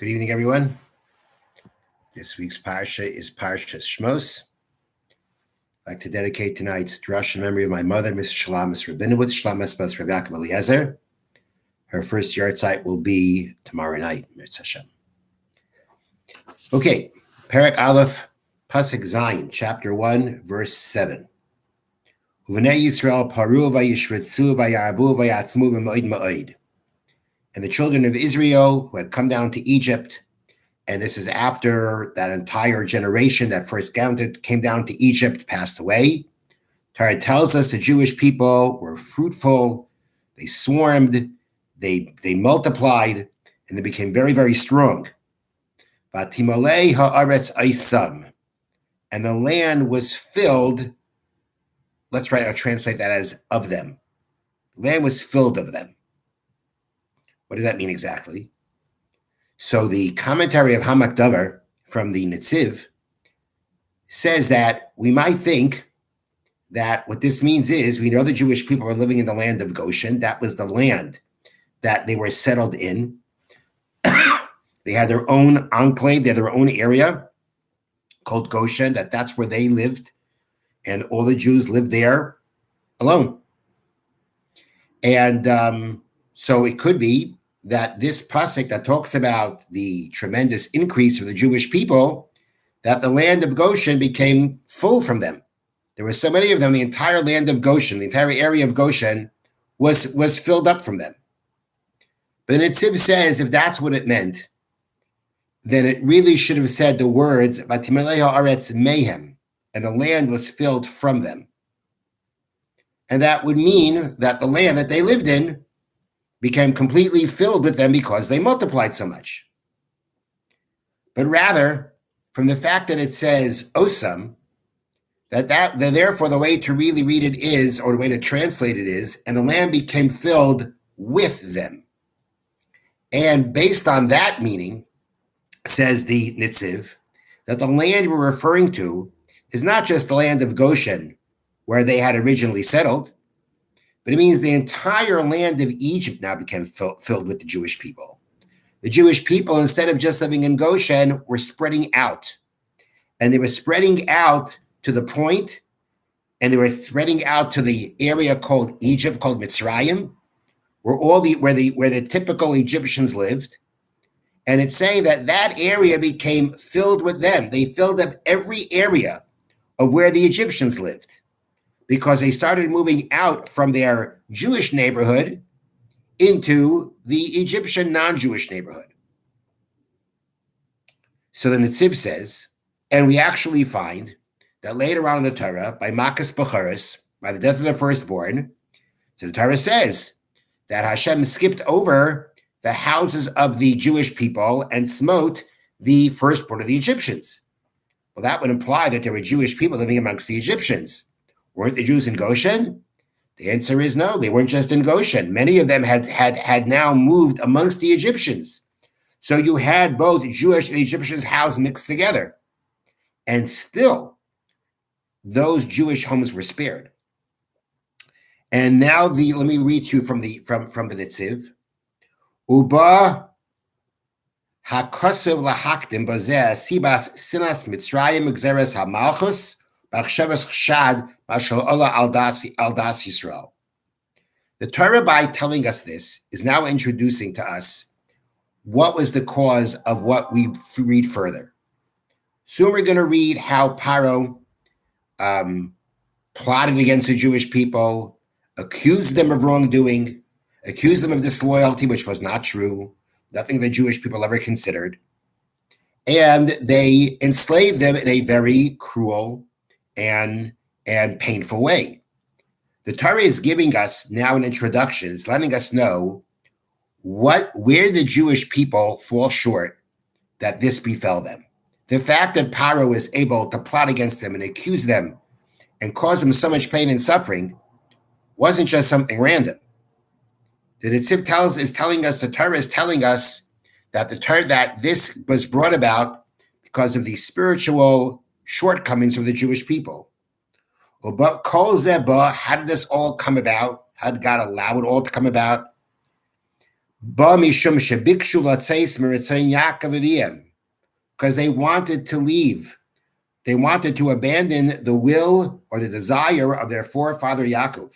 Good evening, everyone. This week's parsha is Parshas Shmos. I'd like to dedicate tonight's Drasha in memory of my mother, Miss Shalamis Rabinowitz, Shalamis Bas Rav Yaakov Eliezer. Her first yard site will be tomorrow night, Mirz Hashem. Okay, Perek Aleph, Pasuk Zayin, chapter 1, verse 7. Uvenei Yisrael paru vayishritzu vayarbu vayatzmu b'moed moed. And the children of Israel who had come down to Egypt, and this is after that entire generation that first came down to Egypt passed away. Torah tells us the Jewish people were fruitful, they swarmed, they multiplied, and they became very, very strong. Vatimolei haaretz aisam, and the land was filled. I'll translate that as of them. The land was filled of them. What does that mean exactly? So the commentary of Hamak Davar from the Netziv says that we might think that what this means is we know the Jewish people were living in the land of Goshen. That was the land that they were settled in. They had their own enclave, they had their own area called Goshen, that's where they lived, and all the Jews lived there alone. And so it could be that this pasuk that talks about the tremendous increase of the Jewish people, that the land of Goshen became full from them. There were so many of them, the entire land of Goshen, the entire area of Goshen was filled up from them. But Netziv says if that's what it meant, then it really should have said the words, Vatimelei haaretz mehem, and the land was filled from them. And that would mean that the land that they lived in became completely filled with them because they multiplied so much. But rather, from the fact that it says osam, that therefore the way to really read it is, or the way to translate it is, and the land became filled with them. And based on that meaning, says the Netziv, that the land we're referring to is not just the land of Goshen, where they had originally settled, but it means the entire land of Egypt now became filled with the Jewish people. The Jewish people, instead of just living in Goshen, were spreading out. And they were spreading out to the point, and they were spreading out to the area called Egypt, called Mitzrayim, where the typical Egyptians lived. And it's saying that area became filled with them. They filled up every area of where the Egyptians lived, because they started moving out from their Jewish neighborhood into the Egyptian non-Jewish neighborhood. So the Netziv says, and we actually find that later on in the Torah, by Makas Bechoros, by the death of the firstborn, so the Torah says that Hashem skipped over the houses of the Jewish people and smote the firstborn of the Egyptians. Well, that would imply that there were Jewish people living amongst the Egyptians. Weren't the Jews in Goshen? The answer is no, they weren't just in Goshen. Many of them had now moved amongst the Egyptians. So you had both Jewish and Egyptians' house mixed together. And still, those Jewish homes were spared. And now let me read to you from the Netziv. Uba hakosev lahakdim bazeh sibas sinas Mitzrayim gzeres hamalchus b'achshavas chshad mashal ola al das Yisrael. The Torah, by telling us this, is now introducing to us what was the cause of what we read further. Soon we're going to read how Paro plotted against the Jewish people, accused them of wrongdoing, accused them of disloyalty, which was not true, nothing the Jewish people ever considered. And they enslaved them in a very cruel and painful way. The Torah is giving us now an introduction. It's letting us know where the Jewish people fall short that this befell them. The fact that Paro was able to plot against them and accuse them and cause them so much pain and suffering wasn't just something random. The Netziv is telling us, the Torah is telling us that this was brought about because of the spiritual shortcomings of the Jewish people. But Kol Zeba, how did this all come about? How did God allow it all to come about? Ba mishum shebikshu latzeis meritzayin Yaakov aviyim, because they wanted to leave. They wanted to abandon the will or the desire of their forefather Yaakov.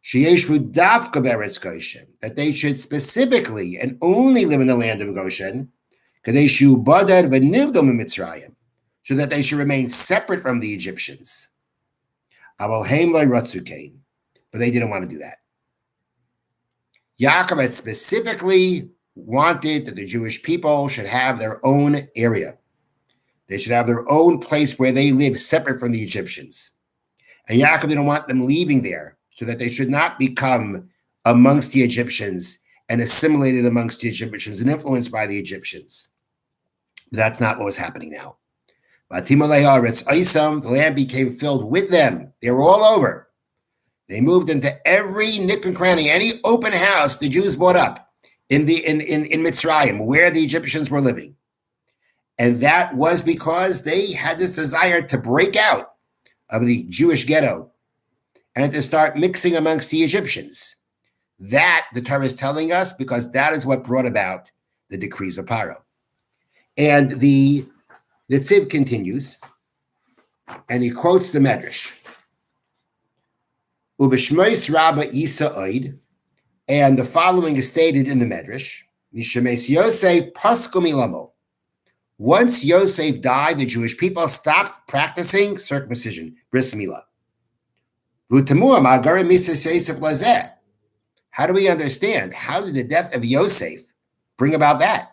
Sheyeshvu dafka beretz Goshen, that they should specifically and only live in the land of Goshen, kadeshu badad v'nivdom Mitzrayim, so that they should remain separate from the Egyptians. Aval heim lo ratzu kein, but they didn't want to do that. Yaakov had specifically wanted that the Jewish people should have their own area. They should have their own place where they live separate from the Egyptians. And Yaakov didn't want them leaving there so that they should not become amongst the Egyptians and assimilated amongst the Egyptians and influenced by the Egyptians. But that's not what was haapening now. The land became filled with them. They were all over. They moved into every nook and cranny, any open house the Jews bought up in Mitzrayim, where the Egyptians were living. And that was because they had this desire to break out of the Jewish ghetto and to start mixing amongst the Egyptians. That, the Torah is telling us, because that is what brought about the decrees of Paro. And the Netziv continues, and he quotes the Medrash. Ubishmois Rabba Isa Oid, and the following is stated in the Medrash, Nishemes Yosef Paskum Ilamo. Once Yosef died, the Jewish people stopped practicing circumcision, bris milah. How do we understand? How did the death of Yosef bring about that?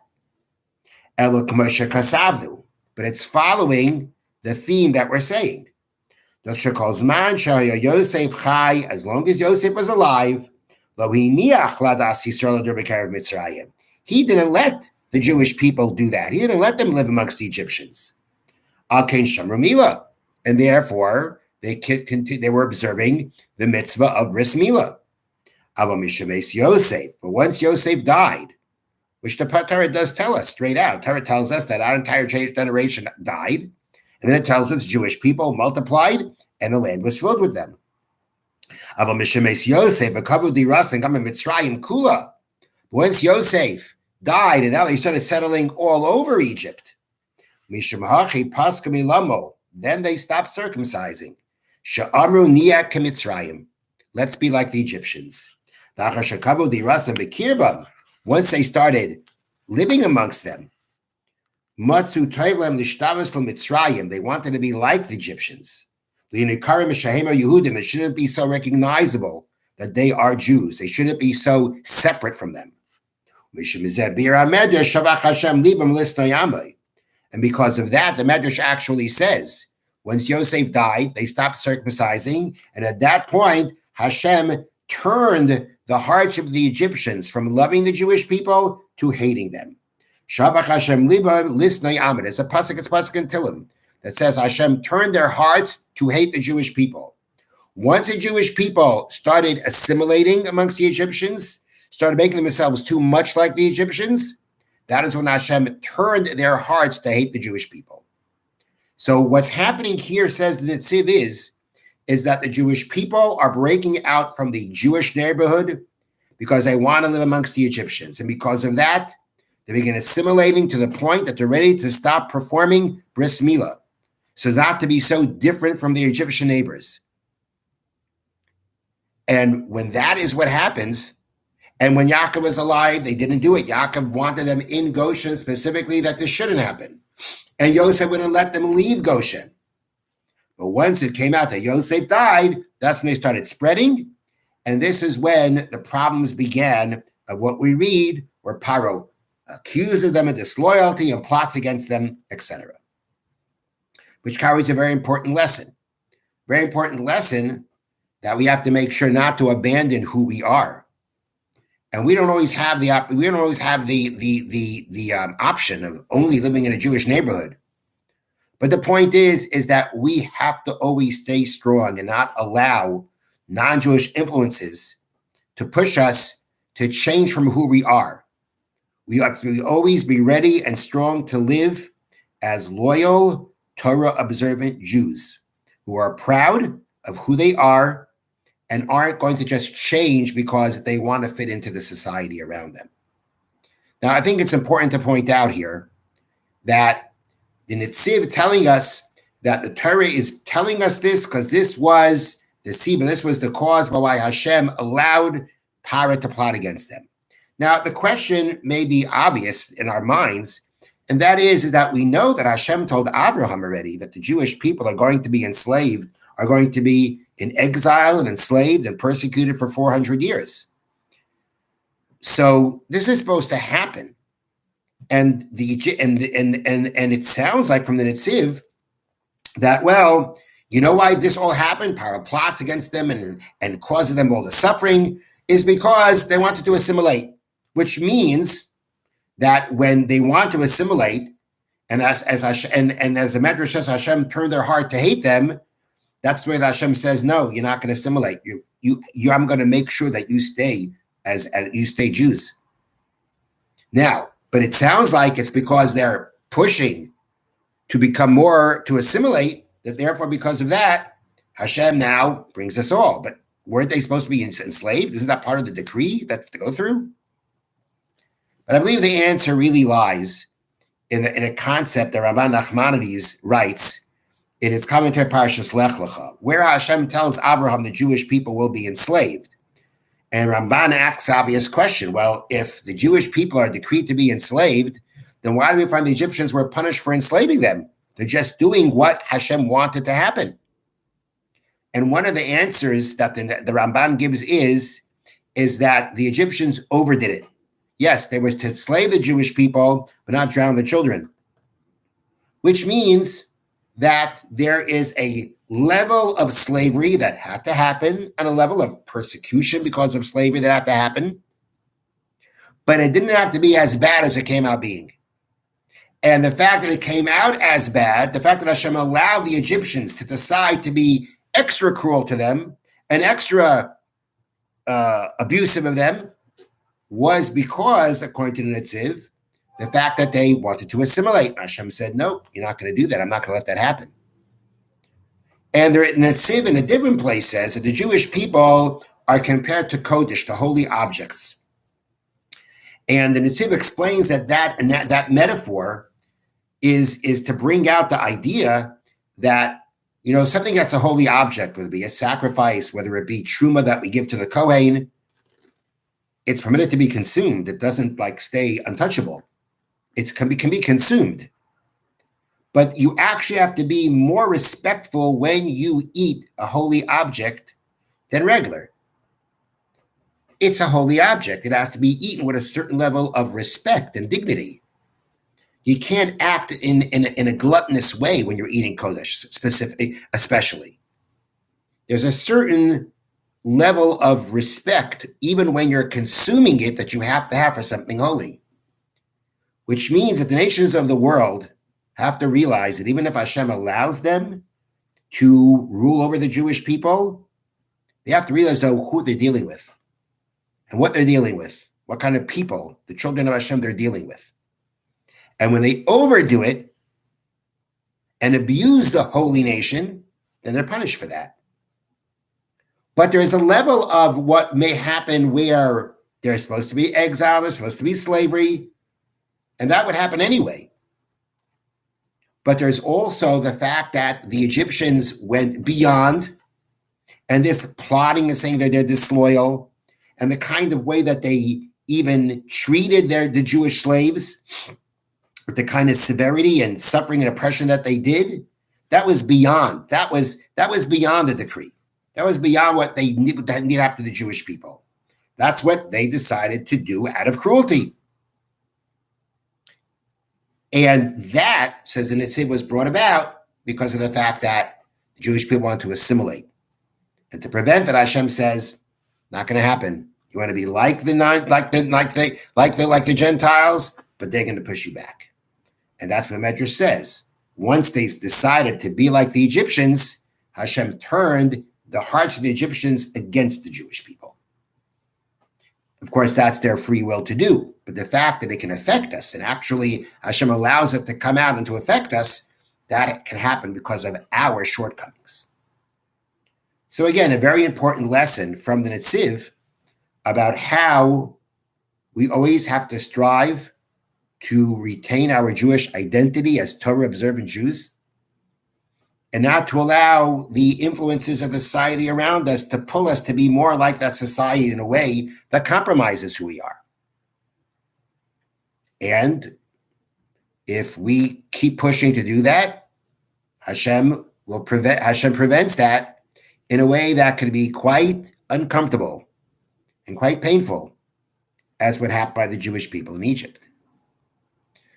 But it's following the theme that we're saying. As long as Yosef was alive, he didn't let the Jewish people do that. He didn't let them live amongst the Egyptians. And therefore, they were observing the mitzvah of bris milah. But once Yosef died, which the Torah does tell us straight out, Torah tells us that our entire generation died, and then it tells us Jewish people multiplied, and the land was filled with them. Once Yosef died, and now they started settling all over Egypt, then they stopped circumcising. Let's be like the Egyptians. Once they started living amongst them, they wanted to be like the Egyptians. It shouldn't be so recognizable that they are Jews. They shouldn't be so separate from them. And because of that, the Medrash actually says, once Yosef died, they stopped circumcising, and at that point, Hashem turned the hearts of the Egyptians from loving the Jewish people to hating them. Shavach Hashem liba lisnei amid. It's a pasuk in Tehillim that says Hashem turned their hearts to hate the Jewish people. Once the Jewish people started assimilating amongst the Egyptians, started making themselves too much like the Egyptians, that is when Hashem turned their hearts to hate the Jewish people. So what's happening here, says the Netziv, is that the Jewish people are breaking out from the Jewish neighborhood because they want to live amongst the Egyptians. And because of that, they begin assimilating to the point that they're ready to stop performing bris milah, so not to be so different from the Egyptian neighbors. And when that is what happens, and when Yaakov was alive, they didn't do it. Yaakov wanted them in Goshen specifically that this shouldn't happen. And Yosef wouldn't let them leave Goshen. But once it came out that Yosef died, that's when they started spreading. And this is when the problems began of what we read, where Paro accuses them of disloyalty and plots against them, etc. Which carries a very important lesson. Very important lesson that we have to make sure not to abandon who we are. And we don't always have the option of only living in a Jewish neighborhood. But the point is that we have to always stay strong and not allow non-Jewish influences to push us to change from who we are. We have to always be ready and strong to live as loyal, Torah-observant Jews who are proud of who they are and aren't going to just change because they want to fit into the society around them. Now, I think it's important to point out here that the Netziv telling us that the Torah is telling us this because this was the Siba, this was the cause by why Hashem allowed Parah to plot against them. Now, the question may be obvious in our minds, and that is that we know that Hashem told Avraham already that the Jewish people are going to be enslaved, are going to be in exile and enslaved and persecuted for 400 years. So this is supposed to happen. And it sounds like from the Netziv that, well, you know why this all happened? Parah plots against them and causes them all the suffering is because they wanted to assimilate, which means that when they want to assimilate, and as the Medrash says, Hashem turned their heart to hate them. That's the way that Hashem says, no, you're not going to assimilate. I'm going to make sure that you stay as you stay Jews. Now, but it sounds like it's because they're pushing to become more, to assimilate, that therefore because of that, Hashem now brings us all. But weren't they supposed to be enslaved? Isn't that part of the decree that's to go through? But I believe the answer really lies in a concept that Rabban Nachmanides writes in his commentary Parshas Lech Lecha, where Hashem tells Abraham the Jewish people will be enslaved. And Ramban asks the obvious question, well, if the Jewish people are decreed to be enslaved, then why do we find the Egyptians were punished for enslaving them? They're just doing what Hashem wanted to happen. And one of the answers that the Ramban gives is that the Egyptians overdid it. Yes, they were to enslave the Jewish people, but not drown the children. Which means that there is a level of slavery that had to happen and a level of persecution because of slavery that had to happen. But it didn't have to be as bad as it came out being. And the fact that it came out as bad, the fact that Hashem allowed the Egyptians to decide to be extra cruel to them and extra abusive of them was because, according to the Netziv, the fact that they wanted to assimilate. Hashem said, no, you're not going to do that. I'm not going to let that happen. And the Netziv in a different place says that the Jewish people are compared to Kodesh, to holy objects. And the Netziv explains that metaphor is to bring out the idea that, something that's a holy object, whether it be a sacrifice, whether it be truma that we give to the Kohen, it's permitted to be consumed. It doesn't stay untouchable. It can be consumed. But you actually have to be more respectful when you eat a holy object than regular. It's a holy object. It has to be eaten with a certain level of respect and dignity. You can't act in a gluttonous way when you're eating Kodesh, especially. There's a certain level of respect, even when you're consuming it, that you have to have for something holy. Which means that the nations of the world have to realize that even if Hashem allows them to rule over the Jewish people, they have to realize who they're dealing with and what they're dealing with, what kind of people, the children of Hashem, they're dealing with. And when they overdo it and abuse the holy nation, then they're punished for that. But there is a level of what may happen where there's supposed to be exile, there's supposed to be slavery, and that would happen anyway. But there's also the fact that the Egyptians went beyond, and this plotting and saying that they're disloyal, and the kind of way that they even treated the Jewish slaves, with the kind of severity and suffering and oppression that they did, that was beyond. That was beyond the decree. That was beyond what they need after the Jewish people. That's what they decided to do out of cruelty. And that, says the Netziv, was brought about because of the fact that the Jewish people want to assimilate. And to prevent that, Hashem says, not going to happen. You want to be like the Gentiles, but they're going to push you back. And that's what Medrash says. Once they decided to be like the Egyptians, Hashem turned the hearts of the Egyptians against the Jewish people. Of course, that's their free will to do. But the fact that it can affect us, and actually Hashem allows it to come out and to affect us, that can happen because of our shortcomings. So again, a very important lesson from the Netziv about how we always have to strive to retain our Jewish identity as Torah observant Jews, and not to allow the influences of the society around us to pull us to be more like that society in a way that compromises who we are. And if we keep pushing to do that, Hashem prevents that in a way that can be quite uncomfortable and quite painful, as what happened by the Jewish people in Egypt.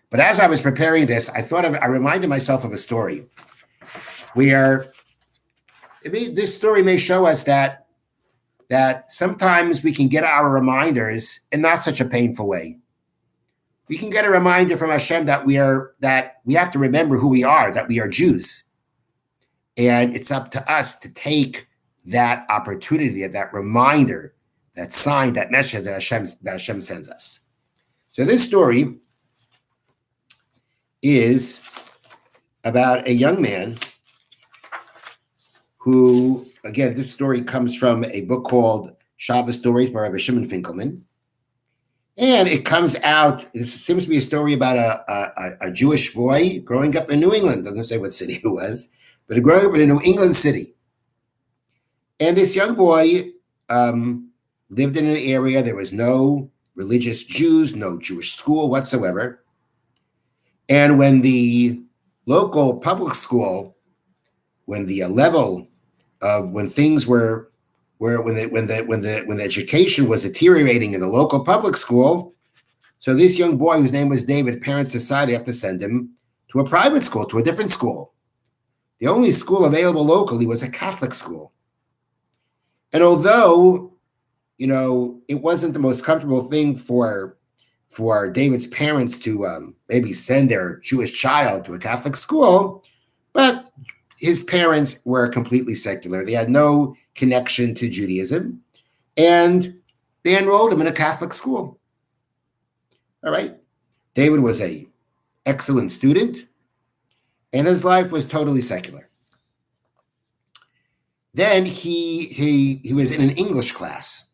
But as I was preparing this, I reminded myself of a story where this story may show us that sometimes we can get our reminders in not such a painful way. We can get a reminder from Hashem that we have to remember who we are, that we are Jews. And it's up to us to take that opportunity, that reminder, that sign, that message that Hashem sends us. So this story is about a young man who, again, this story comes from a book called Shabbos Stories by Rabbi Shimon Finkelman. And it seems to be a story about a Jewish boy growing up in New England. Doesn't say what city it was, but growing up in a New England city. And this young boy lived in an area, there was no religious Jews, no Jewish school whatsoever. And when the local public school, when the level of when the education was deteriorating in the local public school, so this young boy, whose name was David, parents decided have to send him to a private school, to a different school. The only school available locally was a Catholic school. And although, it wasn't the most comfortable thing for David's parents to maybe send their Jewish child to a Catholic school, but his parents were completely secular. They had no connection to Judaism, and they enrolled him in a Catholic school. All right. David was an excellent student, and his life was totally secular. Then he was in an English class,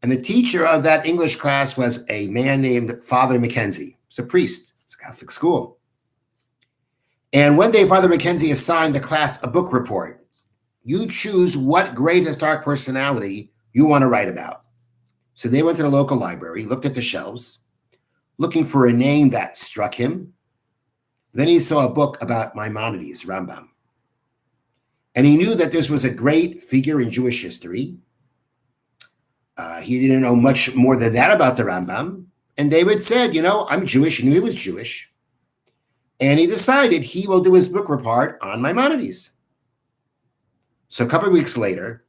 and the teacher of that English class was a man named Father Mackenzie. He's a priest. It's a Catholic school. And one day, Father Mackenzie assigned the class a book report. You choose what great historic personality you want to write about. So they went to the local library, looked at the shelves, looking for a name that struck him. Then he saw a book about Maimonides, Rambam. And he knew that this was a great figure in Jewish history. He didn't know much more than that about the Rambam. And David said, I'm Jewish. He knew he was Jewish. And he decided he will do his book report on Maimonides. So a couple of weeks later,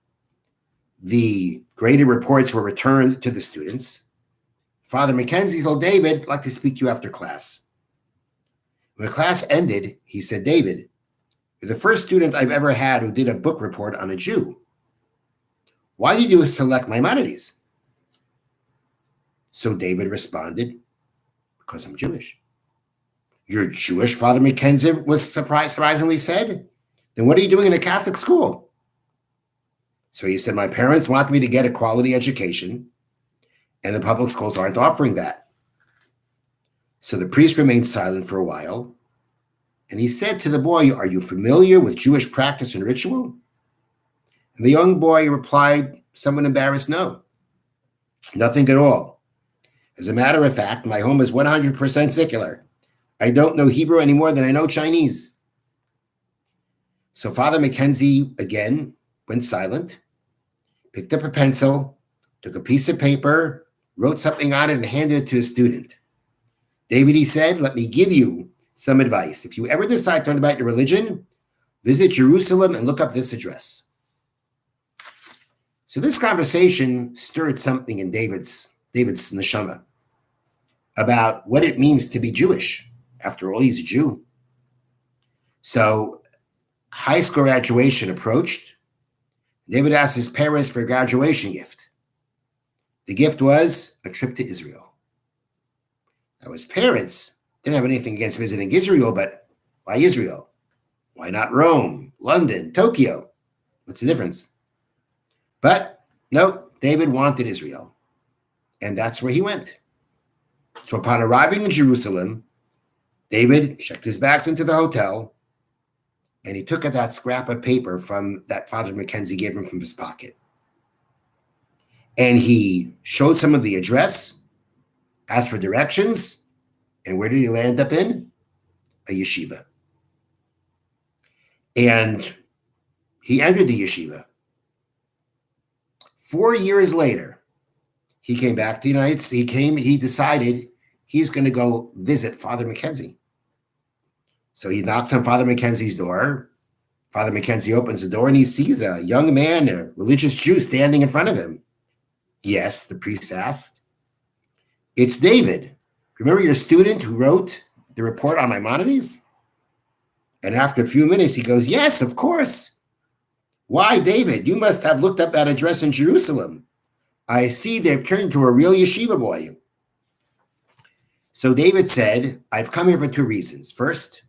the graded reports were returned to the students. Father Mackenzie told David, I'd like to speak to you after class. When the class ended, he said, David, you're the first student I've ever had who did a book report on a Jew. Why did you select Maimonides? So David responded, because I'm Jewish. You're Jewish, Father Mackenzie was surprisingly said. Then what are you doing in a Catholic school? So he said, my parents want me to get a quality education, and the public schools aren't offering that. So the priest remained silent for a while, and he said to the boy, are you familiar with Jewish practice and ritual? And the young boy replied, somewhat embarrassed, no, nothing at all. As a matter of fact, my home is 100% secular. I don't know Hebrew any more than I know Chinese. So Father Mackenzie, again, went silent, picked up a pencil, took a piece of paper, wrote something on it, and handed it to his student. David, he said, let me give you some advice. If you ever decide to learn about your religion, visit Jerusalem and look up this address. So this conversation stirred something in David's neshama about what it means to be Jewish. After all, he's a Jew. So high school graduation approached. David asked his parents for a graduation gift. The gift was a trip to Israel. Now, his parents didn't have anything against visiting Israel, but why Israel? Why not Rome, London, Tokyo? What's the difference? But no, David wanted Israel, and that's where he went. So upon arriving in Jerusalem, David checked his bags into the hotel, and he took out that scrap of paper from that Father Mackenzie gave him from his pocket. And he showed some of the address, asked for directions, and where did he land up in? A yeshiva. And he entered the yeshiva. 4 years later, he came back to the United States. He decided he's going to go visit Father Mackenzie. So he knocks on Father Mackenzie's door. Father Mackenzie opens the door and he sees a young man, a religious Jew, standing in front of him. Yes, the priest asked. It's David. Remember your student who wrote the report on Maimonides? And after a few minutes, he goes, yes, of course. Why, David? You must have looked up that address in Jerusalem. I see they've turned to a real yeshiva boy. So David said, I've come here for 2 reasons. First,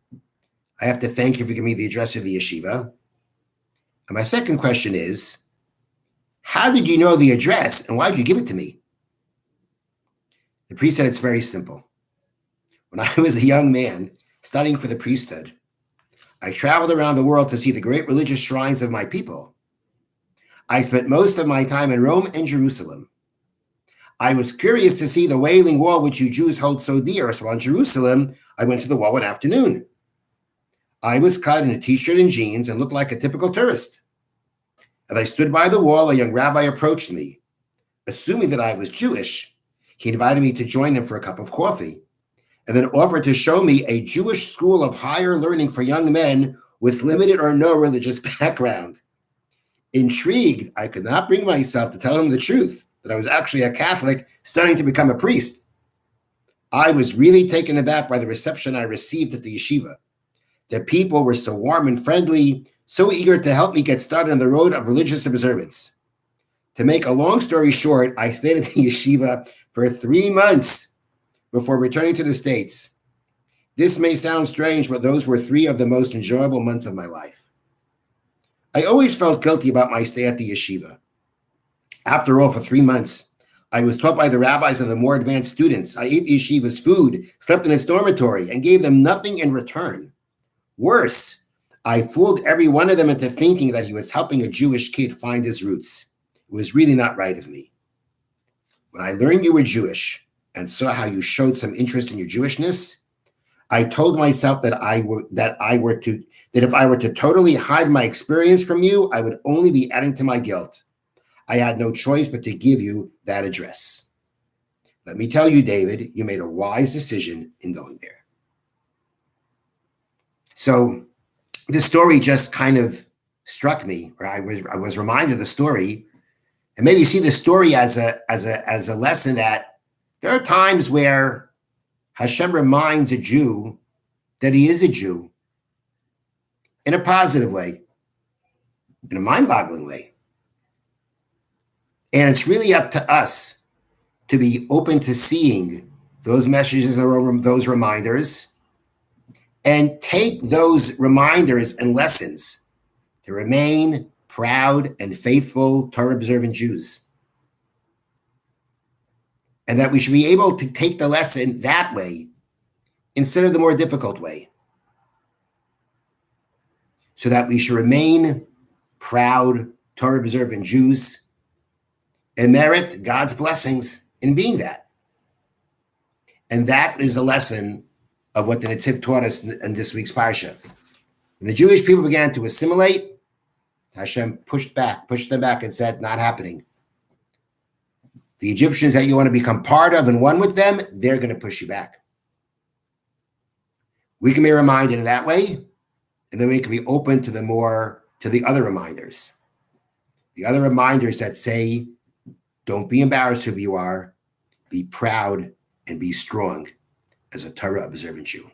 I have to thank you for giving me the address of the yeshiva. And my second question is, how did you know the address and why did you give it to me? The priest said, it's very simple. When I was a young man studying for the priesthood, I traveled around the world to see the great religious shrines of my people. I spent most of my time in Rome and Jerusalem. I was curious to see the Wailing Wall, which you Jews hold so dear. So on Jerusalem, I went to the wall one afternoon. I was clad in a t-shirt and jeans and looked like a typical tourist. As I stood by the wall, a young rabbi approached me. Assuming that I was Jewish, he invited me to join him for a cup of coffee, and then offered to show me a Jewish school of higher learning for young men with limited or no religious background. Intrigued, I could not bring myself to tell him the truth, that I was actually a Catholic studying to become a priest. I was really taken aback by the reception I received at the yeshiva. The people were so warm and friendly, so eager to help me get started on the road of religious observance. To make a long story short, I stayed at the yeshiva for 3 months before returning to the States. This may sound strange, but those were 3 of the most enjoyable months of my life. I always felt guilty about my stay at the yeshiva. After all, for 3 months, I was taught by the rabbis and the more advanced students. I ate the yeshiva's food, slept in its dormitory, and gave them nothing in return. Worse, I fooled every one of them into thinking that he was helping a Jewish kid find his roots. It was really not right of me. When I learned you were Jewish and saw how you showed some interest in your Jewishness, I told myself that if I were to totally hide my experience from you, I would only be adding to my guilt. I had no choice but to give you that address. Let me tell you, David, you made a wise decision in going there. So this story just kind of struck me, or I was reminded of the story, and maybe see the story as a lesson that there are times where Hashem reminds a Jew that he is a Jew in a positive way, in a mind-boggling way. And it's really up to us to be open to seeing those messages or those reminders and take those reminders and lessons to remain proud and faithful Torah-observant Jews. And that we should be able to take the lesson that way instead of the more difficult way. So that we should remain proud Torah-observant Jews and merit God's blessings in being that. And that is the lesson of what the Netziv taught us in this week's parsha. When the Jewish people began to assimilate, Hashem pushed them back and said, not happening. The Egyptians that you want to become part of and one with them, they're going to push you back. We can be reminded in that way, and then we can be open to the other reminders. The other reminders that say, don't be embarrassed who you are, be proud and be strong as a Torah observant Jew.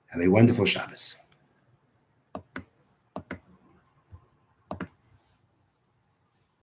Have a wonderful Shabbos.